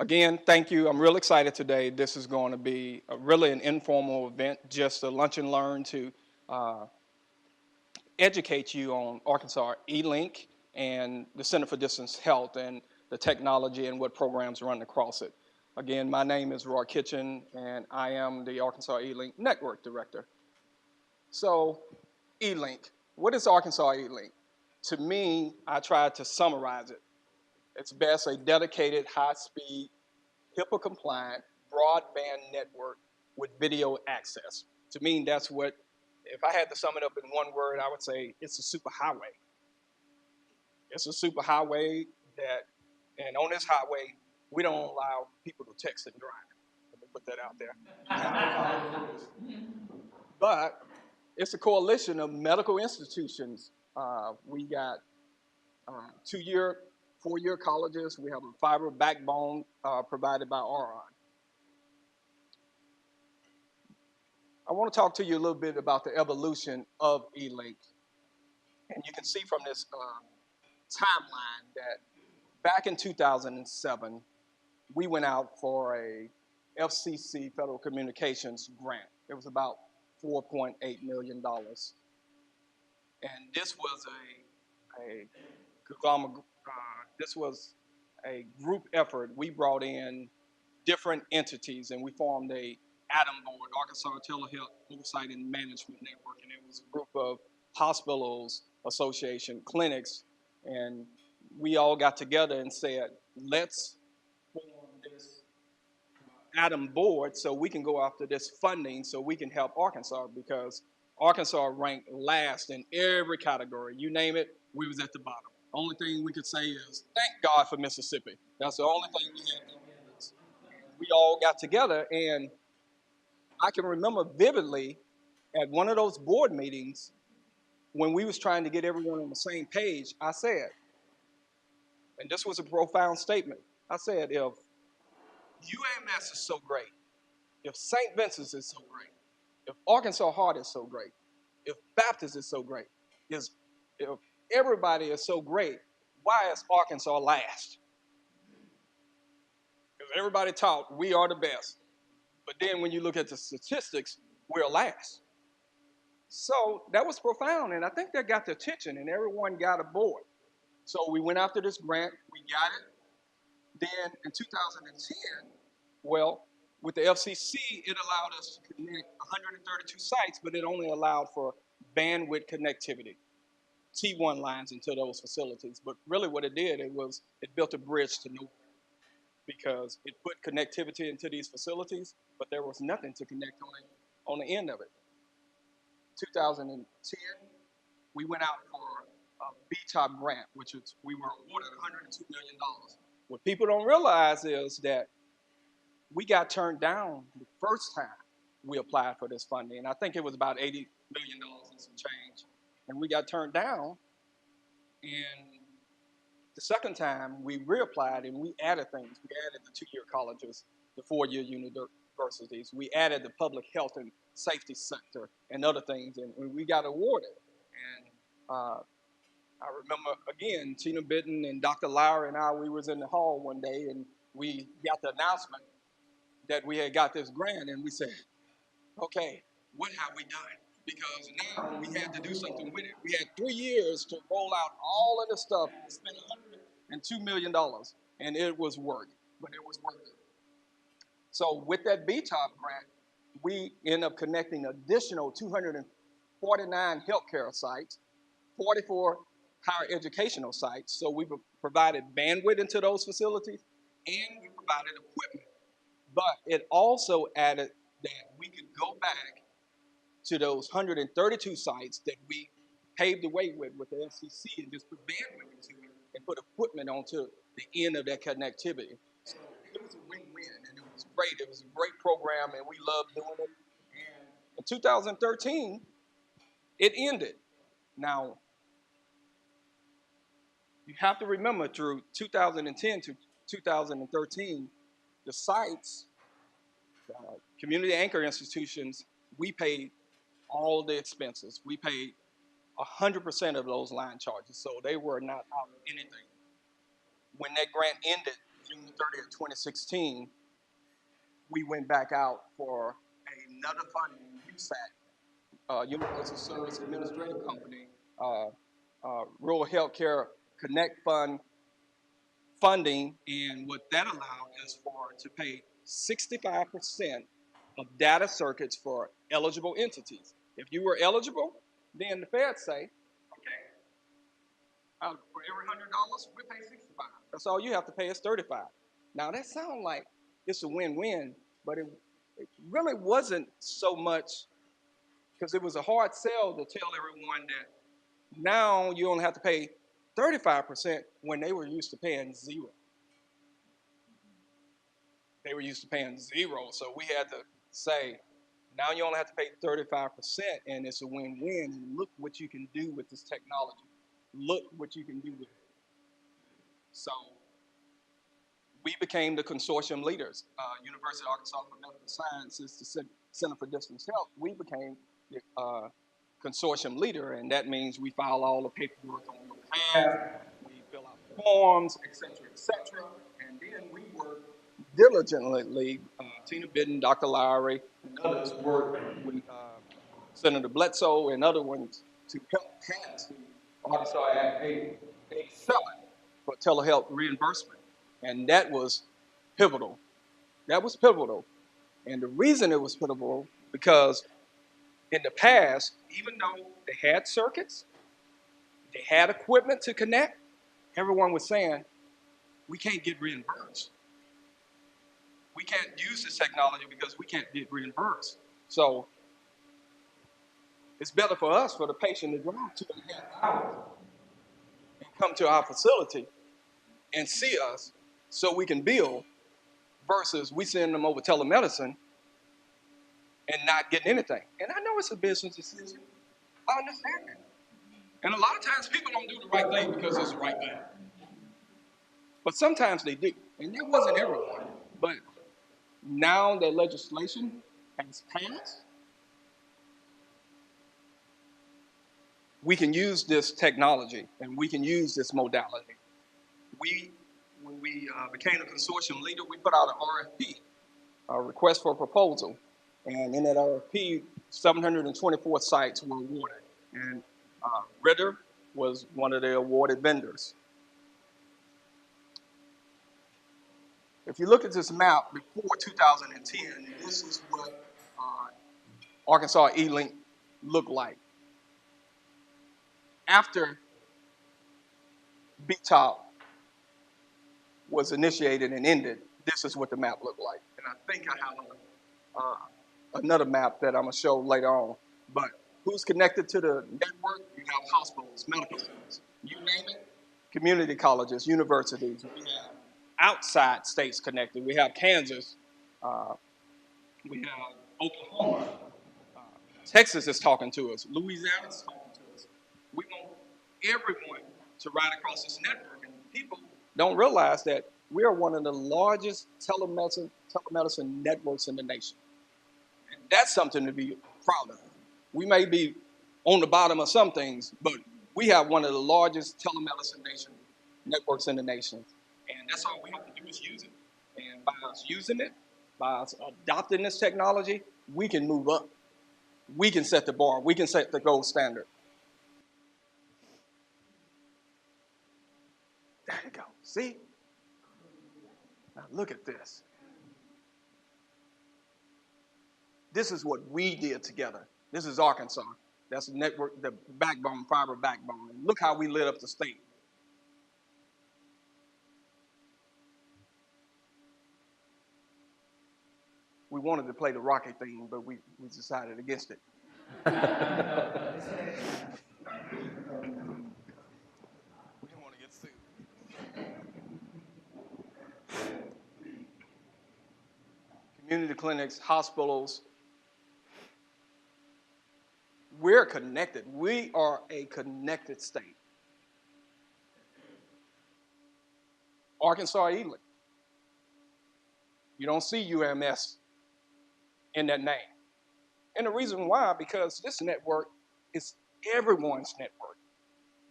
Again, thank you. I'm real excited today. This is going to be really an informal event, just a lunch and learn to uh, educate you on Arkansas eLink and the Center for Distance Health and the technology and what programs run across it. Again, my name is Roy Kitchen, and I am the Arkansas eLink Network Director. So, eLink, what is Arkansas eLink? To me, I tried to summarize it. It's best a dedicated, high-speed, HIPAA-compliant broadband network with video access. To me, that's what, if I had to sum it up in one word, I would say it's a superhighway. It's a superhighway that, and on this highway, we don't allow people to text and drive. Let me put that out there. But it's a coalition of medical institutions. We got 2-year, 4-year colleges. We have a fiber backbone provided by RON. I want to talk to you a little bit about the evolution of eLink. And you can see from this timeline that back in 2007, we went out for a FCC, Federal Communications grant. It was about $4.8 million. And this was a this was a group effort. We brought in different entities and we formed a ATOM board, Arkansas Telehealth Oversight and Management Network, and it was a group of hospitals, association, clinics, and we all got together and said, let's form this ATOM board so we can go after this funding so we can help Arkansas because Arkansas ranked last in every category. You name it, we was at the bottom. Only thing we could say is, thank God for Mississippi. That's the only thing we had. We all got together, and I can remember vividly at one of those board meetings when we was trying to get everyone on the same page. I said, and this was a profound statement, I said, if UAMS is so great, if St. Vincent's is so great, if Arkansas Heart is so great, if Baptist is so great, if everybody is so great, why is Arkansas last? Because everybody taught we are the best. But then when you look at the statistics, we're last. So that was profound, and I think that got the attention, and everyone got aboard. So we went after this grant, we got it. Then in 2010, well, with the FCC, it allowed us to connect 132 sites, but it only allowed for bandwidth connectivity, T1 lines into those facilities. But really, what it did, it built a bridge to nowhere because it put connectivity into these facilities, but there was nothing to connect on the end of it. 2010, we went out for a BTOP grant, which is, we were awarded $102 million. What people don't realize is that we got turned down the first time we applied for this funding. And I think it was about $80 million and some change. And we got turned down. And the second time we reapplied and we added things. We added the 2-year colleges, the 4-year universities. We added the public health and safety sector and other things. And we got awarded. And I remember, again, Tina Bitten and Dr. Lauer and I, we was in the hall one day and we got the announcement that we had got this grant, and we said, okay, what have we done? Because now we had to do something with it. We had 3 years to roll out all of the stuff, spend $102 million, and it was work, but it was worth it. So with that BTOP grant, we end up connecting additional 249 healthcare sites, 44 higher educational sites. So we provided bandwidth into those facilities, and we provided equipment. But it also added that we could go back to those 132 sites that we paved the way with the FCC and just put bandwidth into it and put equipment onto the end of that connectivity. So it was a win-win, and it was great. It was a great program, and we loved doing it. And in 2013, it ended. Now, you have to remember through 2010 to 2013, the sites, community anchor institutions, we paid all the expenses. We paid 100% of those line charges, so they were not out of anything. When that grant ended, June 30th, 2016, we went back out for another funding, USAC, Universal Service Administrative Company, uh, Rural Healthcare Connect Fund funding, and what that allowed is for to pay 65% of data circuits for eligible entities. If you were eligible, then the feds say, okay, for every $100, we pay 65. That's all you have to pay is 35. Now that sounds like it's a win-win, but it really wasn't so much because it was a hard sell to tell everyone that now you only have to pay 35% when they were used to paying zero. They were used to paying zero, so we had to say, now you only have to pay 35%, and it's a win-win. And look what you can do with this technology. Look what you can do with it. So we became the consortium leaders. University of Arkansas for Medical Sciences, the Center for Distance Health. We became the consortium leader, and that means we file all the paperwork on your behalf. We fill out forms, et cetera, and then we work diligently. Tina Bitten, Dr. Lowry, and others work with Senator Bledsoe and other ones to help pass the Arkansas Act 87 for telehealth reimbursement. And that was pivotal. That was pivotal. And the reason it was pivotal because in the past, even though they had circuits, they had equipment to connect, everyone was saying, we can't get reimbursed. We can't use this technology because we can't get reimbursed. So it's better for us, for the patient, to drive 2.5 hours and come to our facility and see us so we can bill versus we send them over telemedicine and not getting anything. And I know it's a business decision. I understand that. And a lot of times people don't do the right thing because it's the right thing. But sometimes they do. And that wasn't everyone. But now that legislation has passed, we can use this technology and we can use this modality. When we became a consortium leader, we put out an RFP, a request for a proposal. And in that RFP, 724 sites were awarded. And Ritter was one of the awarded vendors. If you look at this map before 2010, this is what Arkansas E-Link looked like. After BTOP was initiated and ended, this is what the map looked like. And I think I have another map that I'm going to show later on. But who's connected to the network? You have hospitals, medical centers, you name it, community colleges, universities. We have outside states connected. We have Kansas. We have Oklahoma. Texas is talking to us. Louisiana is talking to us. We want everyone to ride across this network. And people don't realize that we are one of the largest telemedicine networks in the nation. And that's something to be proud of. We may be on the bottom of some things, but we have one of the largest telemedicine networks in the nation. And that's all we have to do is use it. And by us using it, by us adopting this technology, we can move up. We can set the bar. We can set the gold standard. There you go. See? Now look at this. This is what we did together. This is Arkansas. That's the network, the backbone, fiber backbone. And look how we lit up the state. We wanted to play the Rocky theme, but we decided against it. We didn't want to get sued. Community clinics, hospitals. We're connected. We are a connected state. Arkansas E-Link. You don't see UAMS in that name. And the reason why, because this network is everyone's network.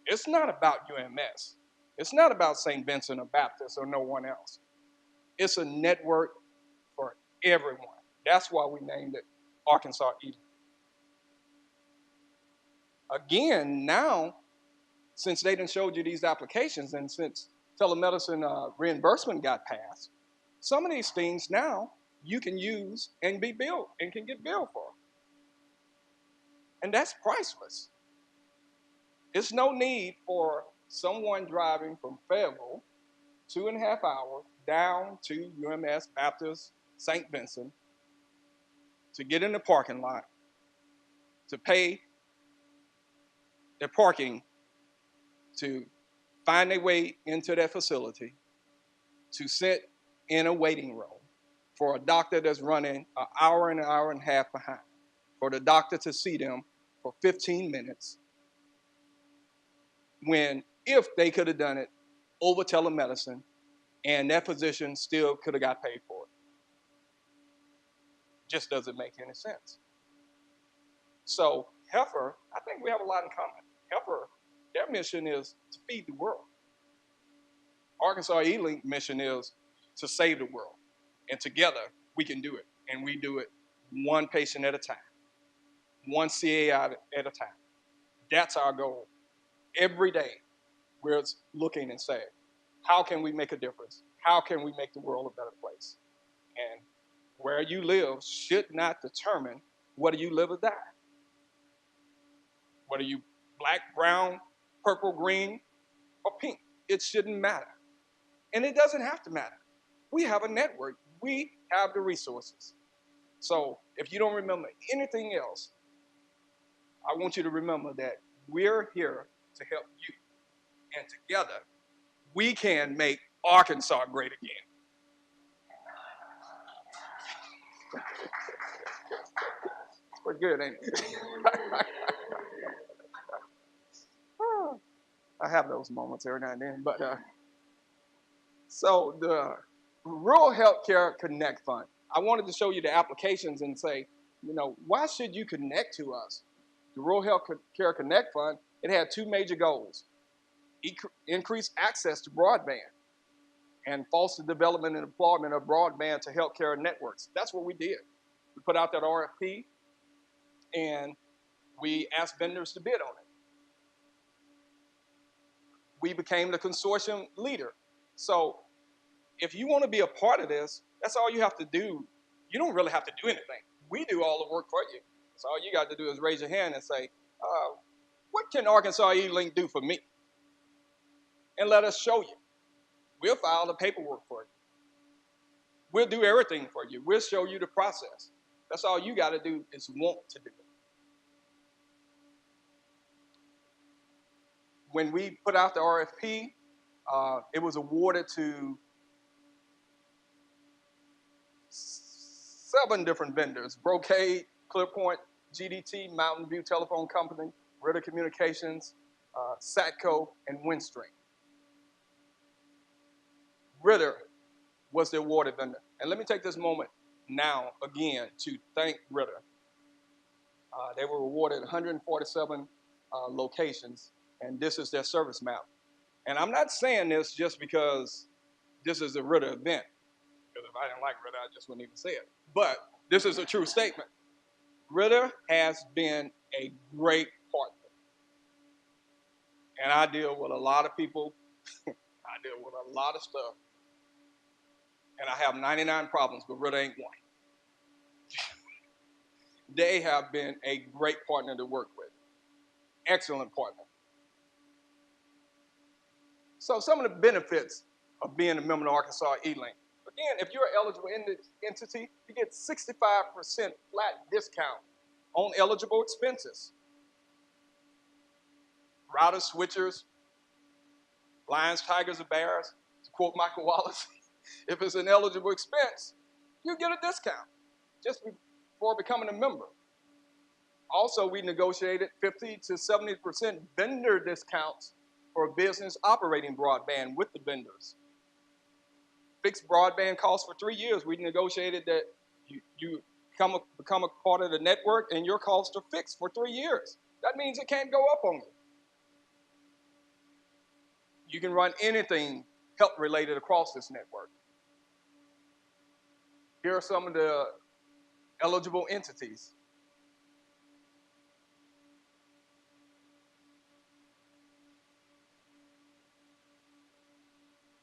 It's not about UMS. It's not about St. Vincent or Baptist or no one else. It's a network for everyone. That's why we named it Arkansas E. Again, now, since they done showed you these applications and since telemedicine reimbursement got passed, some of these things now you can use and be billed and can get billed for. And that's priceless. It's no need for someone driving from Fayetteville 2.5 hours down to UMS Baptist St. Vincent to get in the parking lot, to pay their parking, to find their way into that facility, to sit in a waiting room for a doctor that's running an hour and a half behind, for the doctor to see them for 15 minutes, when if they could have done it over telemedicine and that physician still could have got paid for it. Just doesn't make any sense. So Heifer, I think we have a lot in common. Heifer, their mission is to feed the world. Arkansas E-Link mission is to save the world. And together we can do it. And we do it one patient at a time, one CA at a time. That's our goal. Every day we're looking and saying, how can we make a difference? How can we make the world a better place? And where you live should not determine whether you live or die. Whether you black, brown, purple, green, or pink, it shouldn't matter. And it doesn't have to matter. We have a network. We have the resources. So if you don't remember anything else, I want you to remember that we're here to help you. And together, we can make Arkansas great again. It's pretty good, ain't it? I have those moments every now and then. But so the Rural Healthcare Connect Fund, I wanted to show you the applications and say, why should you connect to us? The Rural Healthcare Connect Fund, it had two major goals: increase access to broadband and foster development and deployment of broadband to healthcare networks. That's what we did. We put out that RFP and we asked vendors to bid on it. We became the consortium leader. So if you want to be a part of this, that's all you have to do. You don't really have to do anything. We do all the work for you. So all you got to do is raise your hand and say, what can Arkansas E-Link do for me? And let us show you. We'll file the paperwork for you. We'll do everything for you. We'll show you the process. That's all you got to do is want to do it. When we put out the RFP, it was awarded to 7 different vendors: Brocade, ClearPoint, GDT, Mountain View Telephone Company, Ritter Communications, Satco, and Windstream. Ritter was the awarded vendor. And let me take this moment now again to thank Ritter. They were awarded 147 locations, and this is their service map. And I'm not saying this just because this is a Ritter event, because if I didn't like Ritter, I just wouldn't even say it. But this is a true statement. Ritter has been a great partner. And I deal with a lot of people. I deal with a lot of stuff. And I have 99 problems, but Ritter ain't one. They have been a great partner to work with. Excellent partner. So some of the benefits of being a member of Arkansas E-Link. Again, if you're an eligible entity, you get 65% flat discount on eligible expenses. Routers, switchers, lions, tigers, or bears, to quote Michael Wallace. If it's an eligible expense, you get a discount just before becoming a member. Also, we negotiated 50 to 70% vendor discounts for business operating broadband with the vendors. Fixed broadband costs for 3 years. We negotiated that you become a part of the network and your costs are fixed for 3 years. That means it can't go up on you. You can run anything health related across this network. Here are some of the eligible entities.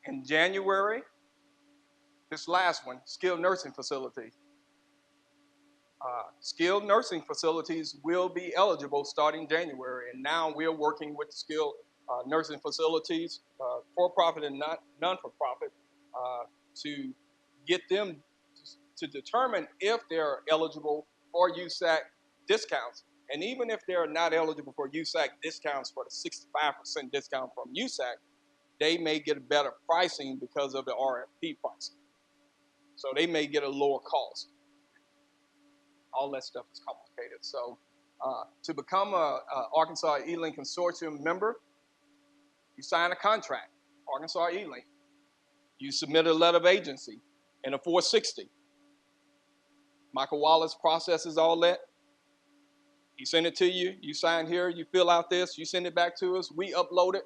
In January, this last one, skilled nursing facility. Skilled nursing facilities will be eligible starting January, and now we're working with skilled nursing facilities, for-profit and non-for-profit, to get them to determine if they're eligible for USAC discounts. And even if they're not eligible for USAC discounts for the 65% discount from USAC, they may get a better pricing because of the RFP pricing. So they may get a lower cost. All that stuff is complicated. So to become a Arkansas E-Link Consortium member, you sign a contract, Arkansas E-Link. You submit a letter of agency and a 460. Michael Wallace processes all that. He send it to you. You sign here. You fill out this. You send it back to us. We upload it.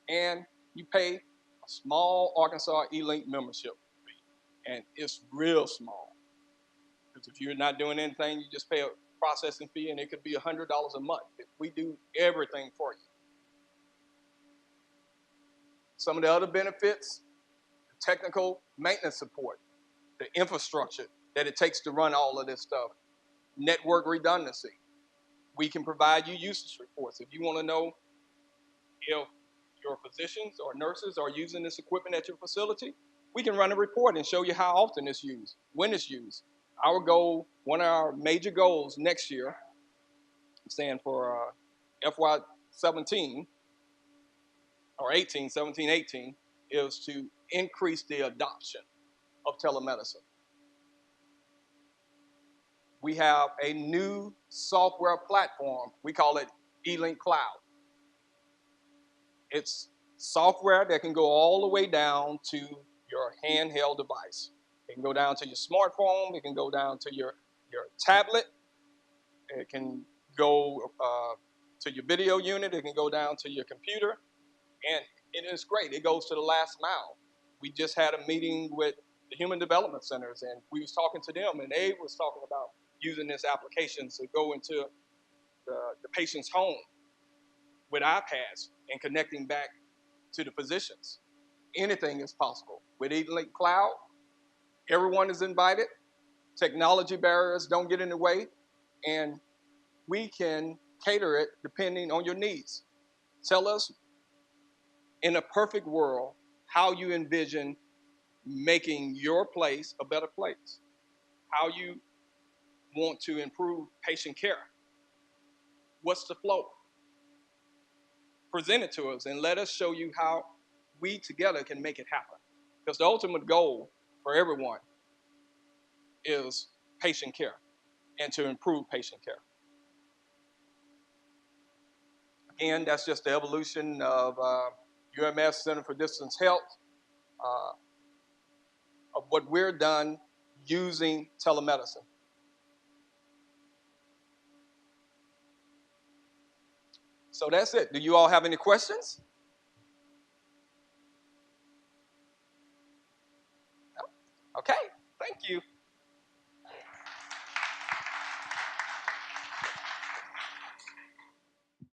And you pay a small Arkansas E-Link membership fee. And it's real small. Because if you're not doing anything, you just pay a processing fee, and it could be $100 a month. We do everything for you. Some of the other benefits, the technical maintenance support, the infrastructure that it takes to run all of this stuff, network redundancy. We can provide you usage reports. If you want to know if your physicians or nurses are using this equipment at your facility, we can run a report and show you how often it's used, when it's used. Our goal, one of our major goals next year, I'm saying for FY17 or 18, 17, 18, is to increase the adoption of telemedicine. We have a new software platform. We call it E-Link Cloud. It's software that can go all the way down to your handheld device. It can go down to your smartphone. It can go down to your tablet. It can go to your video unit. It can go down to your computer. And it is great. It goes to the last mile. We just had a meeting with the Human Development Centers, and we was talking to them, and they was talking about using this application to go into the patient's home with iPads and connecting back to the physicians. Anything is possible. With E-Link Cloud, everyone is invited. Technology barriers don't get in the way, and we can cater it depending on your needs. Tell us, in a perfect world, how you envision making your place a better place, how you want to improve patient care. What's the flow? Present it to us and let us show you how we together can make it happen. Because the ultimate goal for everyone is patient care and to improve patient care. Again, that's just the evolution of UAMS Center for Distance Health, of what we're done using telemedicine. So that's it. Do you all have any questions? No? Okay, thank you.